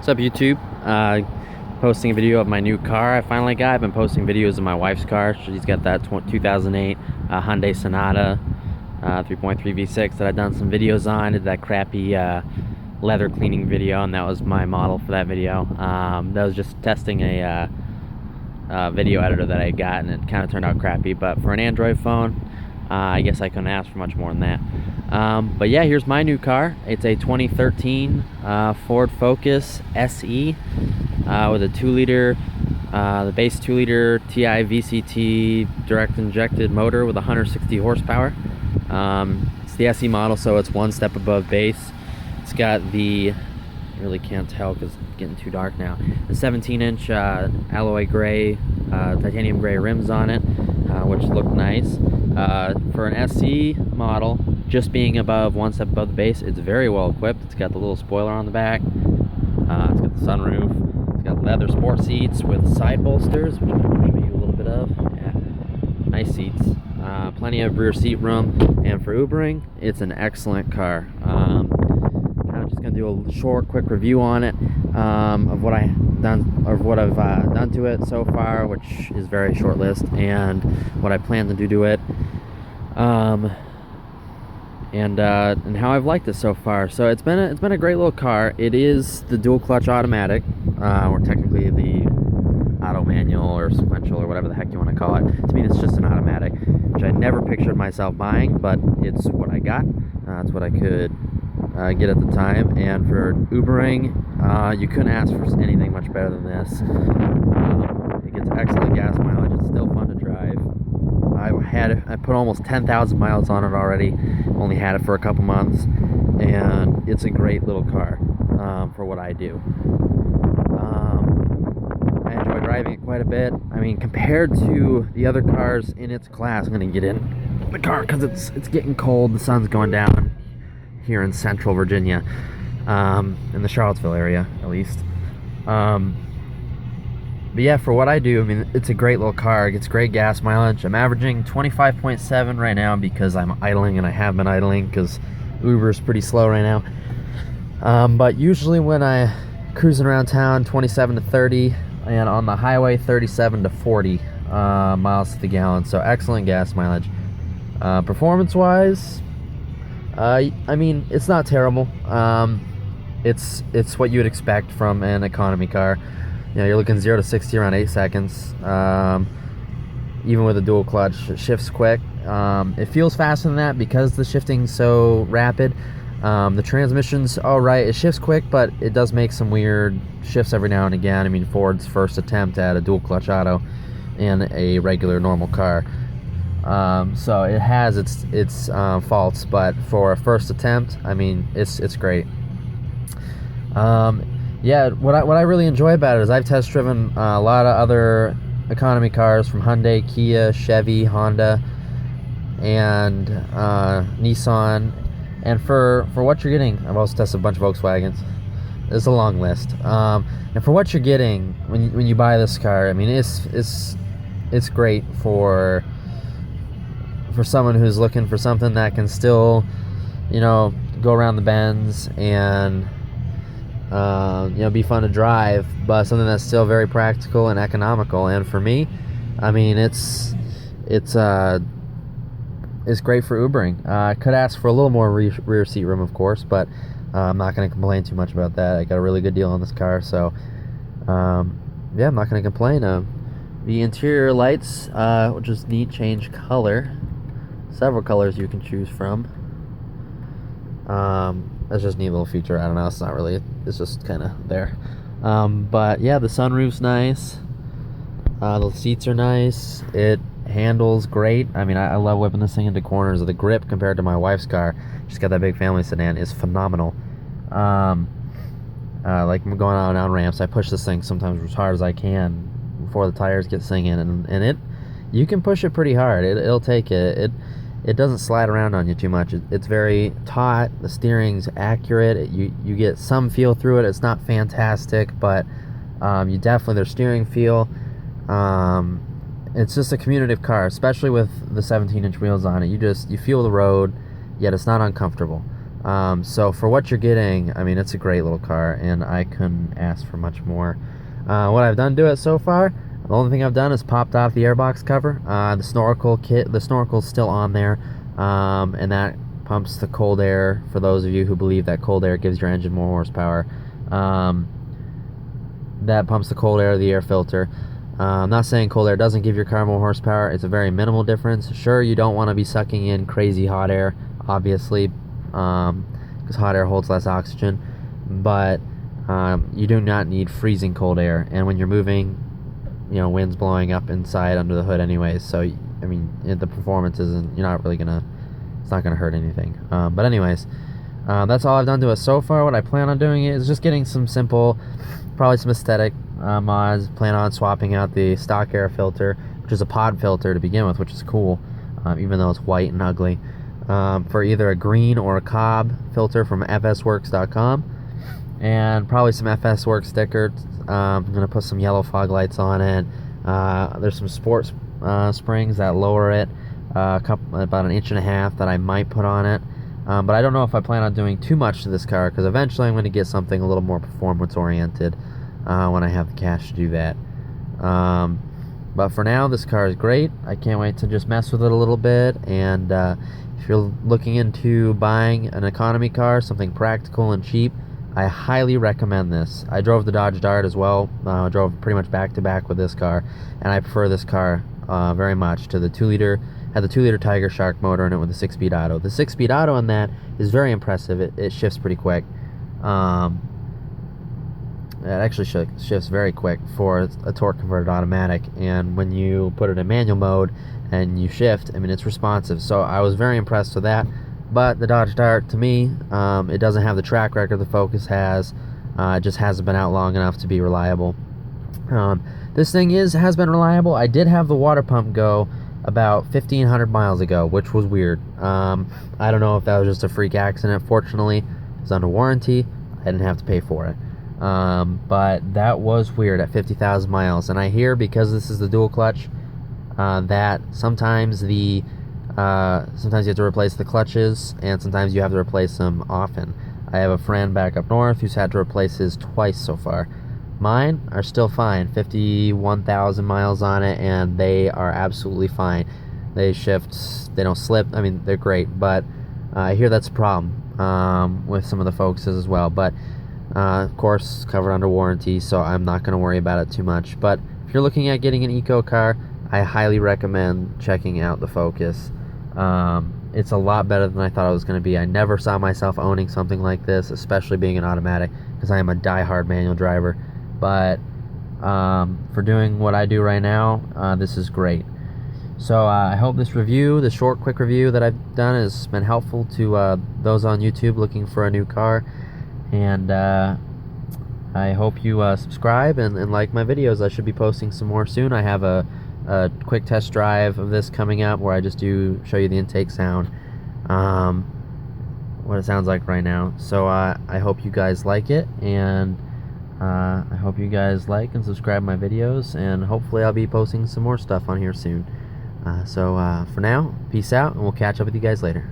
What's up, YouTube? Posting a video of my new car I finally got. I've been posting videos of my wife's car. She's got that 2008 Hyundai Sonata 3.3 V6 that I've done some videos on. Did that crappy leather cleaning video, and that was my model for that video. That was just testing a video editor that I got, and it kind of turned out crappy. But for an Android phone, I guess I couldn't ask for much more than that. But yeah, here's my new car. It's a 2013 Ford Focus SE with a 2-liter, the base 2-liter TI VCT direct injected motor with 160 horsepower. It's the SE model, so it's one step above base. It's got the, you really can't tell because it's getting too dark now, the 17-inch alloy gray, titanium gray rims on it, which look nice. For an SE model, just being above one step above the base, it's very well equipped. It's got the little spoiler on the back. It's got the sunroof. It's got leather sport seats with side bolsters, which I'm going to show you a little bit of. Yeah, nice seats. Plenty of rear seat room, and for Ubering, it's an excellent car. Kind of just going to do a short, quick review on it of what I've done to it so far, which is very short list, and what I plan to do to it. And how I've liked it so far. So it's been a great little car. It is the dual clutch automatic, or technically the auto manual or sequential or whatever the heck you want to call it. To me, it's just an automatic, which I never pictured myself buying, but it's what I got. It's what I could get at the time. And for Ubering, you couldn't ask for anything much better than this. It gets excellent gas mileage. It's still fun to drive. I put almost 10,000 miles on it already. Only had it for a couple months, and it's a great little car for what I do. I enjoy driving it quite a bit. I mean, compared to the other cars in its class, I'm gonna get in the car because it's getting cold. The sun's going down here in Central Virginia, in the Charlottesville area at least. But yeah, for what I do, I mean, it's a great little car. It gets great gas mileage. I'm averaging 25.7 right now because I'm idling, and I have been idling because Uber's pretty slow right now. But usually when I cruising around town, 27 to 30, and on the highway, 37 to 40 miles to the gallon. So excellent gas mileage. Performance-wise, I mean, it's not terrible. It's what you would expect from an economy car. You know, you're looking 0 to 60 around 8 seconds. Even with a dual clutch, it shifts quick. It feels faster than that because the shifting's so rapid. The transmission's alright. It shifts quick, but it does make some weird shifts every now and again. I mean, Ford's first attempt at a dual clutch auto in a regular normal car. So it has its faults, but for a first attempt, I mean, it's great. Yeah, what I really enjoy about it is I've test driven a lot of other economy cars from Hyundai, Kia, Chevy, Honda, and Nissan. And for what you're getting, I've also tested a bunch of Volkswagens. It's a long list. And for what you're getting when you buy this car, I mean, it's great for someone who's looking for something that can still, you know, go around the bends and you know, be fun to drive, but something that's still very practical and economical. And for me, I mean, it's great for Ubering. I could ask for a little more rear seat room, of course, but I'm not going to complain too much about that. I got a really good deal on this car, so yeah, I'm not going to complain. The interior lights, which is neat, change color. Several colors you can choose from. That's just a neat little feature. I don't know, it's not really, it's just kind of there. But yeah, the sunroof's nice. The seats are nice. It handles great. I mean, I love whipping this thing into corners. The grip compared to my wife's car, she's got that big family sedan, is phenomenal. Like I'm going on ramps, I push this thing sometimes as hard as I can before the tires get singing, and you can push it pretty hard. It'll take it. It doesn't slide around on you too much. It's very taut. The steering's accurate. You get some feel through it. It's not fantastic, but you definitely, there's steering feel. It's just a commutative car, especially with the 17-inch wheels on it. You feel the road, yet it's not uncomfortable. So for what you're getting, I mean, it's a great little car, and I couldn't ask for much more. What I've done to it so far, the only thing I've done is popped off the airbox cover. The snorkel kit, the snorkel's still on there, and that pumps the cold air. For those of you who believe that cold air gives your engine more horsepower, that pumps the cold air of the air filter. I'm not saying cold air doesn't give your car more horsepower. It's a very minimal difference. Sure, you don't want to be sucking in crazy hot air, obviously, because hot air holds less oxygen, but you do not need freezing cold air. And when you're moving, wind's blowing up inside under the hood anyways, so I mean, the performance isn't, you're not really gonna, it's not gonna hurt anything. But anyways, that's all I've done to it so far. What I plan on doing is just getting some simple, probably some aesthetic mods. Plan on swapping out the stock air filter, which is a pod filter to begin with, which is cool, even though it's white and ugly, for either a green or a cob filter from fsworks.com, and probably some FSWorks stickers. I'm going to put some yellow fog lights on it. There's some sports springs that lower it, about 1.5 inches that I might put on it. But I don't know if I plan on doing too much to this car, because eventually I'm going to get something a little more performance oriented when I have the cash to do that. But for now, this car is great. I can't wait to just mess with it a little bit. And if you're looking into buying an economy car, something practical and cheap, I highly recommend this. I drove the Dodge Dart as well. I drove pretty much back to back with this car, and I prefer this car very much to the 2-liter. Had the 2-liter Tiger Shark motor in it with a 6-speed auto. The 6-speed auto in that is very impressive. It shifts pretty quick. It actually shifts very quick for a torque converted automatic, and when you put it in manual mode and you shift, I mean, it's responsive. So I was very impressed with that. But the Dodge Dart, to me, it doesn't have the track record the Focus has. It just hasn't been out long enough to be reliable. This thing has been reliable. I did have the water pump go about 1,500 miles ago, which was weird. I don't know if that was just a freak accident. Fortunately, it was under warranty. I didn't have to pay for it. But that was weird at 50,000 miles. And I hear, because this is the dual clutch, that sometimes you have to replace the clutches, and sometimes you have to replace them often. I have a friend back up north who's had to replace his twice so far. Mine are still fine, 51,000 miles on it, and they are absolutely fine. They shift, they don't slip. I mean, they're great, but I hear that's a problem with some of the Focuses as well. But of course, covered under warranty, so I'm not going to worry about it too much. But if you're looking at getting an eco car, I highly recommend checking out the Focus. It's a lot better than I thought it was going to be. I never saw myself owning something like this, especially being an automatic, because I am a die-hard manual driver. But for doing what I do right now, this is great. So I hope this short, quick review that I've done, has been helpful to those on YouTube looking for a new car. And I hope you subscribe and like my videos. I should be posting some more soon. I have a quick test drive of this coming up, where I just show you the intake sound, what it sounds like right now. So I hope you guys like it, and I hope you guys like and subscribe my videos, and hopefully I'll be posting some more stuff on here soon. So for now, peace out, and we'll catch up with you guys later.